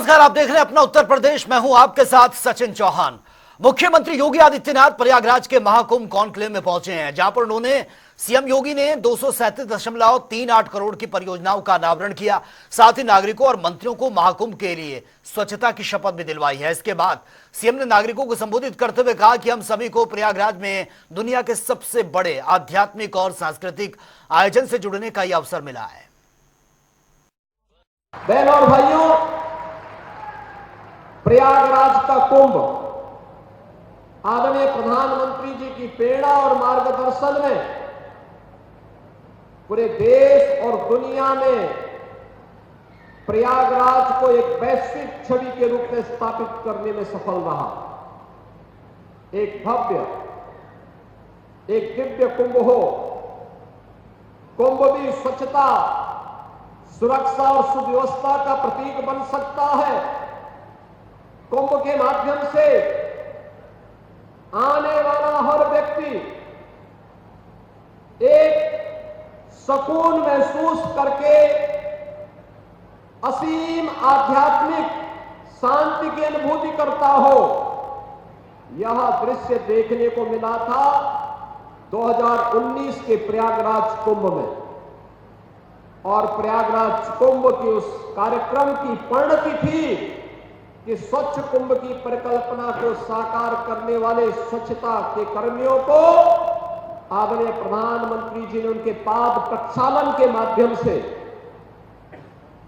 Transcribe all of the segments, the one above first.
नमस्कार, आप देख रहे हैं अपना उत्तर प्रदेश। मैं हूं आपके साथ सचिन चौहान। मुख्यमंत्री योगी आदित्यनाथ प्रयागराज के महाकुंभ कॉन्क्लेव में पहुंचे हैं, जहां पर उन्होंने सीएम योगी ने 237.38 करोड़ की परियोजनाओं का अनावरण किया। साथ ही नागरिकों और मंत्रियों को महाकुंभ के लिए स्वच्छता की शपथ भी दिलवाई है। इसके बाद सीएम ने नागरिकों को संबोधित करते हुए कहा कि हम सभी को प्रयागराज में दुनिया के सबसे बड़े आध्यात्मिक और सांस्कृतिक आयोजन से जुड़ने का यह अवसर मिला है। बहनों और भाइयों, प्रयागराज का कुंभ आदरणीय प्रधानमंत्री जी की प्रेरणा और मार्गदर्शन में पूरे देश और दुनिया में प्रयागराज को एक वैश्विक छवि के रूप में स्थापित करने में सफल रहा। एक भव्य, एक दिव्य कुंभ हो। कुंभ भी स्वच्छता, सुरक्षा और सुव्यवस्था का प्रतीक बन सकता है। कुंभ के माध्यम से आने वाला हर व्यक्ति एक सुकून महसूस करके असीम आध्यात्मिक शांति की अनुभूति करता हो। यह दृश्य देखने को मिला था 2019 के प्रयागराज कुंभ में, और प्रयागराज कुंभ की उस कार्यक्रम की परिणति थी कि स्वच्छ कुंभ की परिकल्पना को साकार करने वाले स्वच्छता के कर्मियों को आदरणीय प्रधानमंत्री जी ने उनके पाद प्रक्षालन के माध्यम से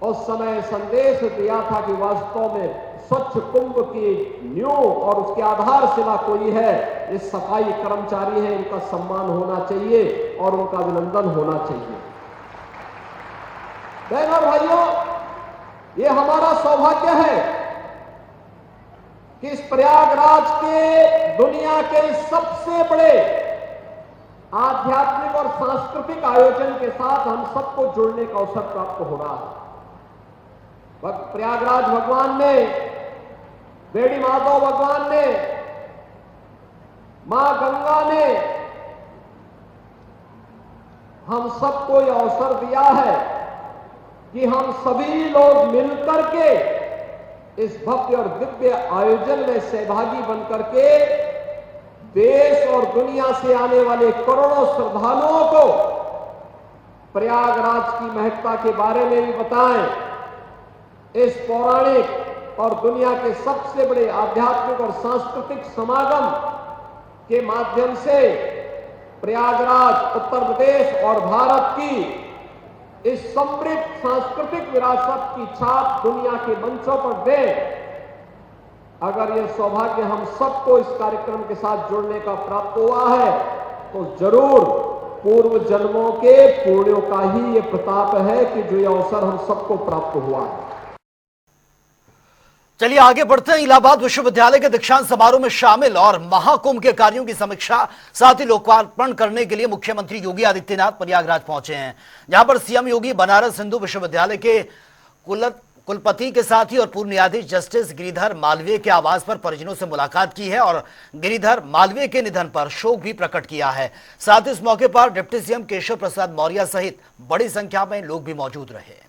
उस समय संदेश दिया था कि वास्तव में स्वच्छ कुंभ की नींव और उसकी आधारशिला कोई है, ये सफाई कर्मचारी हैं, इनका सम्मान होना चाहिए और उनका अभिनंदन होना चाहिए। बहनों और भाइयों, ये हमारा सौभाग्य है कि इस प्रयागराज के दुनिया के सबसे बड़े आध्यात्मिक और सांस्कृतिक आयोजन के साथ हम सबको जुड़ने का अवसर प्राप्त हो रहा है। प्रयागराज भगवान ने, बेड़ी माधव भगवान ने, मां गंगा ने हम सबको यह अवसर दिया है कि हम सभी लोग मिलकर के इस भव्य और दिव्य आयोजन में सहभागी बनकर के देश और दुनिया से आने वाले करोड़ों श्रद्धालुओं को प्रयागराज की महत्ता के बारे में भी बताएं। इस पौराणिक और दुनिया के सबसे बड़े आध्यात्मिक और सांस्कृतिक समागम के माध्यम से प्रयागराज उत्तर प्रदेश और भारत की इस समृद्ध सांस्कृतिक विरासत की छाप दुनिया के मंचों पर दें। अगर यह सौभाग्य हम सबको इस कार्यक्रम के साथ जुड़ने का प्राप्त हुआ है तो जरूर पूर्व जन्मों के पुण्यों का ही यह प्रताप है कि जो यह अवसर हम सबको प्राप्त हुआ है। चलिए आगे बढ़ते हैं। इलाहाबाद विश्वविद्यालय के दीक्षांत समारोह में शामिल और महाकुंभ के कार्यों की समीक्षा साथ ही लोकार्पण करने के लिए मुख्यमंत्री योगी आदित्यनाथ प्रयागराज पहुंचे हैं, जहां पर सीएम योगी बनारस हिंदू विश्वविद्यालय के कुलपति के साथ ही और पूर्व न्यायाधीश जस्टिस गिरिधर मालवीय के आवास पर परिजनों से मुलाकात की है और गिरिधर मालवीय के निधन पर शोक भी प्रकट किया है। साथ ही इस मौके पर डिप्टी सीएम केशव प्रसाद मौर्य सहित बड़ी संख्या में लोग भी मौजूद रहे।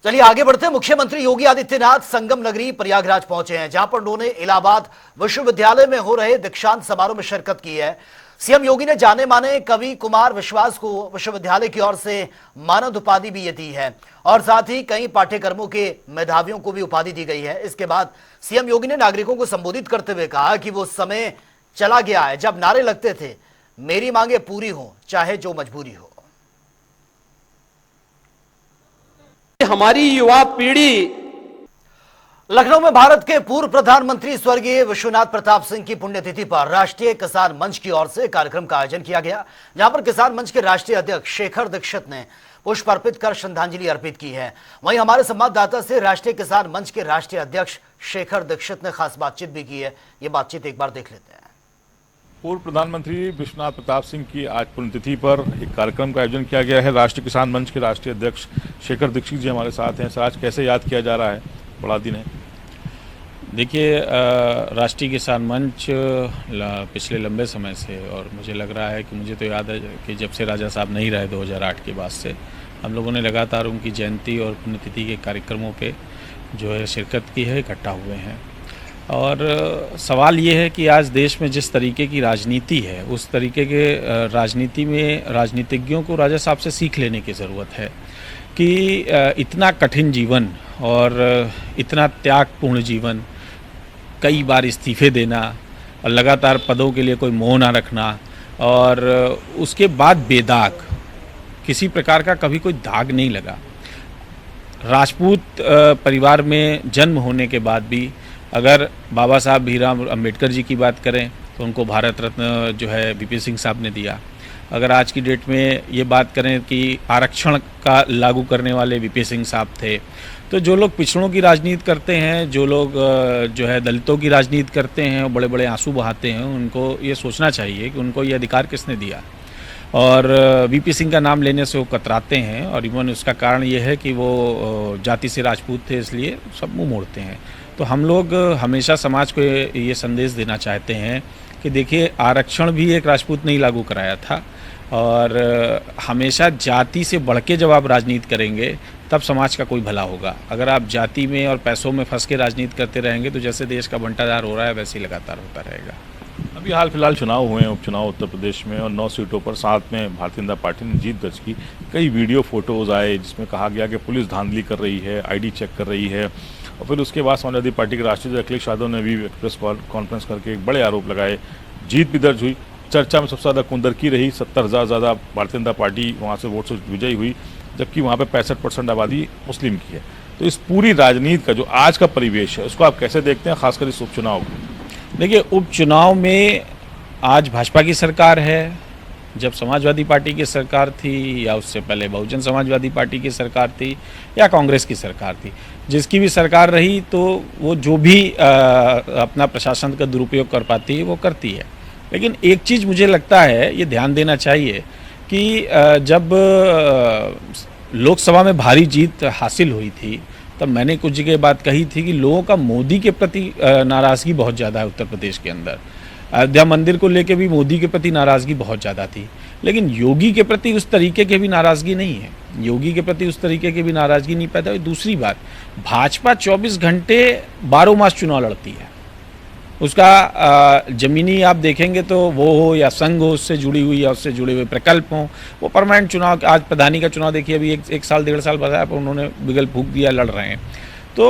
चलिए आगे बढ़ते हैं। मुख्यमंत्री योगी आदित्यनाथ संगम नगरी प्रयागराज पहुंचे हैं, जहां पर उन्होंने इलाहाबाद विश्वविद्यालय में हो रहे दीक्षांत समारोह में शिरकत की है। सीएम योगी ने जाने माने कवि कुमार विश्वास को विश्वविद्यालय की ओर से मानद उपाधि भी दी है और साथ ही कई पाठ्यक्रमों के मेधावियों को भी उपाधि दी गई है। इसके बाद सीएम योगी ने नागरिकों को संबोधित करते हुए कहा कि वो समय चला गया है जब नारे लगते थे, मेरी मांगे पूरी हो चाहे जो मजबूरी हो। हमारी युवा पीढ़ी लखनऊ में भारत के पूर्व प्रधानमंत्री स्वर्गीय विश्वनाथ प्रताप सिंह की पुण्यतिथि पर राष्ट्रीय किसान मंच की ओर से कार्यक्रम का आयोजन किया गया, जहां पर किसान मंच के राष्ट्रीय अध्यक्ष शेखर दीक्षित ने पुष्प अर्पित कर श्रद्धांजलि अर्पित की है। वहीं हमारे संवाददाता से राष्ट्रीय किसान मंच के राष्ट्रीय अध्यक्ष शेखर दीक्षित ने खास बातचीत भी की है। ये बातचीत एक बार देख लेते हैं। पूर्व प्रधानमंत्री विश्वनाथ प्रताप सिंह की आज पुण्यतिथि पर एक कार्यक्रम का आयोजन किया गया है। राष्ट्रीय किसान मंच के राष्ट्रीय अध्यक्ष शेखर दीक्षित जी हमारे साथ हैं। सर, आज कैसे याद किया जा रहा है, बड़ा दिन है। देखिए, राष्ट्रीय किसान मंच पिछले लंबे समय से, और मुझे लग रहा है कि मुझे तो याद है कि जब से राजा साहब नहीं रहे 2008 के बाद से, हम लोगों ने लगातार उनकी जयंती और पुण्यतिथि के कार्यक्रमों पे जो है शिरकत की है, इकट्ठा हुए हैं। और सवाल ये है कि आज देश में जिस तरीके की राजनीति है, उस तरीके के राजनीति में राजनीतिज्ञों को राजा साहब से सीख लेने की ज़रूरत है कि इतना कठिन जीवन और इतना त्यागपूर्ण जीवन, कई बार इस्तीफे देना और लगातार पदों के लिए कोई मोह ना रखना, और उसके बाद बेदाग, किसी प्रकार का कभी कोई दाग नहीं लगा। राजपूत परिवार में जन्म होने के बाद भी अगर बाबा साहब भीमराव अम्बेडकर जी की बात करें तो उनको भारत रत्न जो है वीपी सिंह साहब ने दिया। अगर आज की डेट में ये बात करें कि आरक्षण का लागू करने वाले वीपी सिंह साहब थे, तो जो लोग पिछड़ों की राजनीति करते हैं, जो लोग जो है दलितों की राजनीति करते हैं, बड़े बड़े आंसू बहाते हैं, उनको ये सोचना चाहिए कि उनको ये अधिकार किसने दिया। और वीपी सिंह का नाम लेने से वो कतराते हैं, और इवन उसका कारण ये है कि वो जाति से राजपूत थे, इसलिए सब मुंह मोड़ते हैं। तो हम लोग हमेशा समाज को ये संदेश देना चाहते हैं कि देखिए, आरक्षण भी एक राजपूत ने ही लागू कराया था, और हमेशा जाति से बढ़ के जब आप राजनीति करेंगे तब समाज का कोई भला होगा। अगर आप जाति में और पैसों में फंस के राजनीति करते रहेंगे तो जैसे देश का बंटाधार हो रहा है वैसे ही लगातार होता रहेगा। अभी हाल फिलहाल चुनाव हुए हैं, उपचुनाव उत्तर प्रदेश में, और 9 सीटों पर साथ में भारतीय जनता पार्टी ने जीत दर्ज की। कई वीडियो फोटोज आए जिसमें कहा गया कि पुलिस धांधली कर रही है, आईडी चेक कर रही है, और फिर उसके बाद समाजवादी पार्टी के राष्ट्रीय अध्यक्ष अखिलेश यादव ने भी प्रेस कॉन्फ्रेंस करके एक बड़े आरोप लगाए। जीत भी दर्ज हुई। चर्चा में सबसे ज़्यादा कुंदरकी रही, 70,000 ज़्यादा भारतीय जनता पार्टी वहाँ से वोट से विजयी हुई, जबकि वहाँ पे 65% आबादी मुस्लिम की है। तो इस पूरी राजनीति का जो आज का परिवेश है उसको आप कैसे देखते हैं, खासकर इस उपचुनाव को? देखिए, उपचुनाव में आज भाजपा की सरकार है, जब समाजवादी पार्टी की सरकार थी या उससे पहले बहुजन समाजवादी पार्टी की सरकार थी या कांग्रेस की सरकार थी, जिसकी भी सरकार रही तो वो जो भी अपना प्रशासन का दुरुपयोग कर पाती है वो करती है। लेकिन एक चीज़ मुझे लगता है ये ध्यान देना चाहिए कि जब लोकसभा में भारी जीत हासिल हुई थी तब मैंने कुछ जगह बात कही थी कि लोगों का मोदी के प्रति नाराज़गी बहुत ज़्यादा है उत्तर प्रदेश के अंदर। अयोध्या मंदिर को लेकर भी मोदी के प्रति नाराज़गी बहुत ज़्यादा थी, लेकिन योगी के प्रति उस तरीके की भी नाराज़गी नहीं है। योगी के प्रति उस तरीके की भी नाराज़गी नहीं पैदा हुई। दूसरी बात, भाजपा 24 घंटे 12 मास चुनाव लड़ती है। उसका ज़मीनी आप देखेंगे तो वो हो या संघ हो, उससे जुड़ी हुई या उससे जुड़े हुए प्रकल्प हों, वो परमानेंट चुनाव, आज प्रधानी का चुनाव देखिए, अभी एक साल 1.5 साल बताया पर उन्होंने बिगल फूंक दिया, लड़ रहे हैं। तो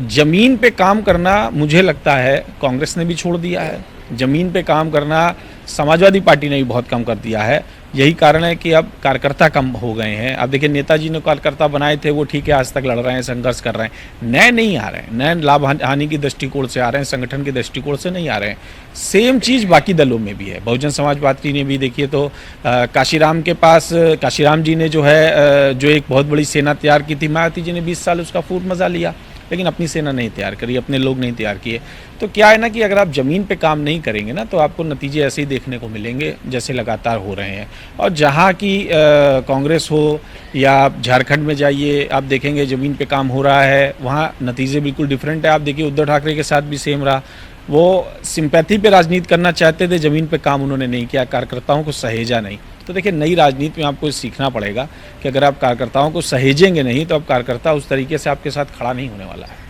ज़मीन पे काम करना मुझे लगता है कांग्रेस ने भी छोड़ दिया है, ज़मीन पे काम करना समाजवादी पार्टी ने भी बहुत कम कर दिया है। यही कारण है कि अब कार्यकर्ता कम हो गए हैं। अब देखिए, नेताजी ने कार्यकर्ता बनाए थे, वो ठीक है, आज तक लड़ रहे हैं, संघर्ष कर रहे हैं, नए नहीं आ रहे हैं, नए लाभ हानि की दृष्टिकोण से आ रहे हैं, संगठन के दृष्टिकोण से नहीं आ रहे हैं। सेम चीज़ बाकी दलों में भी है। बहुजन समाज पार्टी ने भी देखिए तो काशीराम के पास, काशीराम जी ने जो है जो एक बहुत बड़ी सेना तैयार की थी, मायावती जी ने 20 साल उसका खूब मज़ा लिया, लेकिन अपनी सेना नहीं तैयार करी, अपने लोग नहीं तैयार किए। तो क्या है ना कि अगर आप ज़मीन पे काम नहीं करेंगे ना तो आपको नतीजे ऐसे ही देखने को मिलेंगे जैसे लगातार हो रहे हैं। और जहाँ की कांग्रेस हो या आप झारखंड में जाइए, आप देखेंगे ज़मीन पे काम हो रहा है, वहाँ नतीजे बिल्कुल डिफरेंट है। आप देखिए, उद्धव ठाकरे के साथ भी सेम रहा। वो सिंपैथी पे राजनीति करना चाहते थे, ज़मीन पे काम उन्होंने नहीं किया, कार्यकर्ताओं को सहेजा नहीं। तो देखिए, नई राजनीति में आपको सीखना पड़ेगा कि अगर आप कार्यकर्ताओं को सहेजेंगे नहीं तो अब कार्यकर्ता उस तरीके से आपके साथ खड़ा नहीं होने वाला है।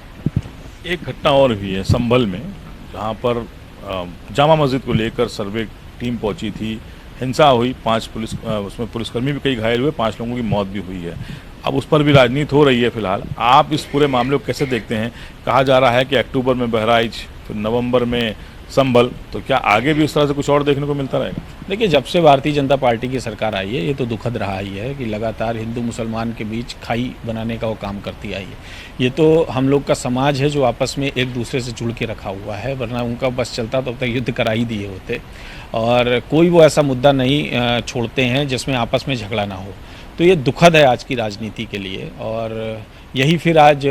एक घटना और भी है संभल में, जहाँ पर जामा मस्जिद को लेकर सर्वे टीम पहुंची थी, हिंसा हुई, 5 पुलिस उसमें पुलिसकर्मी भी कई घायल हुए, 5 लोगों की मौत भी हुई है। अब उस पर भी राजनीति हो रही है फिलहाल। आप इस पूरे मामले को कैसे देखते हैं? कहा जा रहा है कि अक्टूबर में बहराइच, फिर नवंबर में संभल, तो क्या आगे भी इस तरह से कुछ और देखने को मिलता रहेगा? देखिए, जब से भारतीय जनता पार्टी की सरकार आई है, ये तो दुखद रहा ही है कि लगातार हिंदू मुसलमान के बीच खाई बनाने का वो काम करती आई है। ये तो हम लोग का समाज है जो आपस में एक दूसरे से जुड़ के रखा हुआ है, वरना उनका बस चलता तो अब तक युद्ध करा ही दिए होते। और कोई वो ऐसा मुद्दा नहीं छोड़ते हैं जिसमें आपस में झगड़ा ना हो। तो ये दुखद है आज की राजनीति के लिए। और यही फिर आज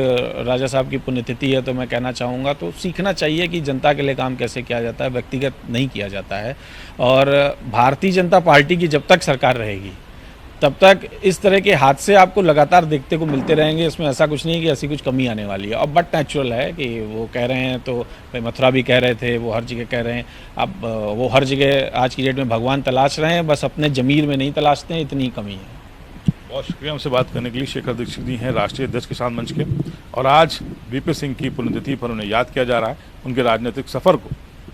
राजा साहब की पुण्यतिथि है, तो मैं कहना चाहूँगा तो सीखना चाहिए कि जनता के लिए काम कैसे किया जाता है, व्यक्तिगत नहीं किया जाता है। और भारतीय जनता पार्टी की जब तक सरकार रहेगी तब तक इस तरह के हादसे आपको लगातार देखते को मिलते रहेंगे। इसमें ऐसा कुछ नहीं है कि ऐसी कुछ कमी आने वाली है। अब बट नेचुरल है कि वो कह रहे हैं, तो भाई मथुरा भी कह रहे थे, वो हर जगह कह रहे हैं। अब वो हर जगह आज की डेट में भगवान तलाश रहे हैं, बस अपने ज़मीर में नहीं तलाशते हैं, इतनी कमी है। बहुत शुक्रिया हमसे बात करने के लिए। शेखर दीक्षित जी हैं राष्ट्रीय अध्यक्ष किसान मंच के, और आज वीपी सिंह की पुण्यतिथि पर उन्हें याद किया जा रहा है, उनके राजनीतिक सफर को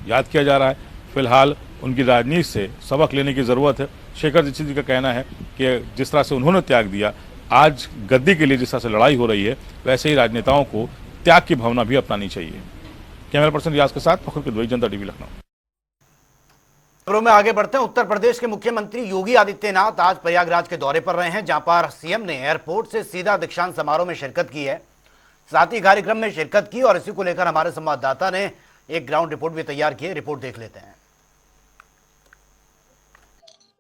याद किया जा रहा है। फिलहाल उनकी राजनीति से सबक लेने की ज़रूरत है। शेखर दीक्षित जी का कहना है कि जिस तरह से उन्होंने त्याग दिया, आज गद्दी के लिए जिस तरह से लड़ाई हो रही है, वैसे ही राजनेताओं को त्याग की भावना भी अपनानी चाहिए। कैमरा पर्सन रियाज के साथ फखर किदवई, जनता टीवी, लखनऊ। खबरों में आगे बढ़ते हैं। उत्तर प्रदेश के मुख्यमंत्री योगी आदित्यनाथ आज प्रयागराज के दौरे पर रहे हैं, जहां पर सीएम ने एयरपोर्ट से सीधा दीक्षांत समारोह में शिरकत की है। साथ ही कार्यक्रम में शिरकत की और इसी को लेकर हमारे संवाददाता ने एक ग्राउंड रिपोर्ट भी तैयार की है। रिपोर्ट देख लेते हैं।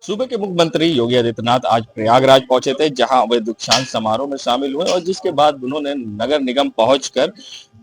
सूबे के मुख्यमंत्री योगी आदित्यनाथ आज प्रयागराज पहुंचे थे, जहां वे दीक्षांत समारोह में शामिल हुए और जिसके बाद उन्होंने नगर निगम पहुंचकर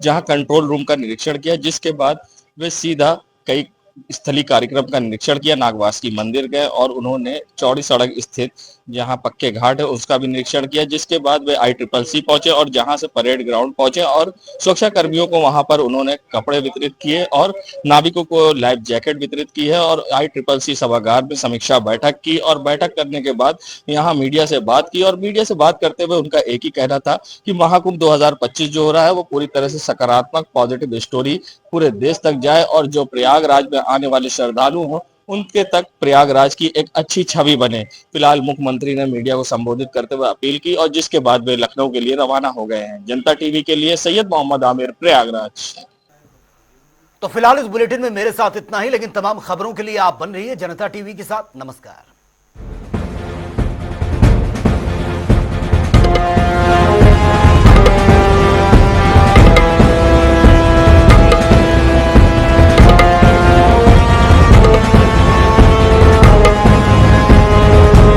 जहां कंट्रोल रूम का निरीक्षण किया, जिसके बाद वे सीधा कई स्थलीय कार्यक्रम का निरीक्षण किया। नागवासुकी मंदिर गए और उन्होंने चौड़ी सड़क स्थित जहां पक्के घाट है उसका भी निरीक्षण किया, जिसके बाद वे ICCC पहुंचे और जहां से परेड ग्राउंड पहुंचे और सुरक्षा कर्मियों को वहां पर उन्होंने कपड़े वितरित किए और नाविकों को लाइफ जैकेट वितरित की है और ICCC सभागार में समीक्षा बैठक की और बैठक करने के बाद यहाँ मीडिया से बात की और मीडिया से बात करते हुए उनका एक ही कहना था कि महाकुंभ 2025 जो हो रहा है वो पूरी तरह से सकारात्मक पॉजिटिव स्टोरी पूरे देश तक जाए और जो प्रयागराज में आने वाले श्रद्धालु हों उनके तक प्रयागराज की एक अच्छी छवि बने। फिलहाल मुख्यमंत्री ने मीडिया को संबोधित करते हुए अपील की और जिसके बाद वे लखनऊ के लिए रवाना हो गए हैं। जनता टीवी के लिए सैयद मोहम्मद आमिर, प्रयागराज। तो फिलहाल इस बुलेटिन में मेरे साथ इतना ही, लेकिन तमाम खबरों के लिए आप बन रही है जनता टीवी के साथ। नमस्कार।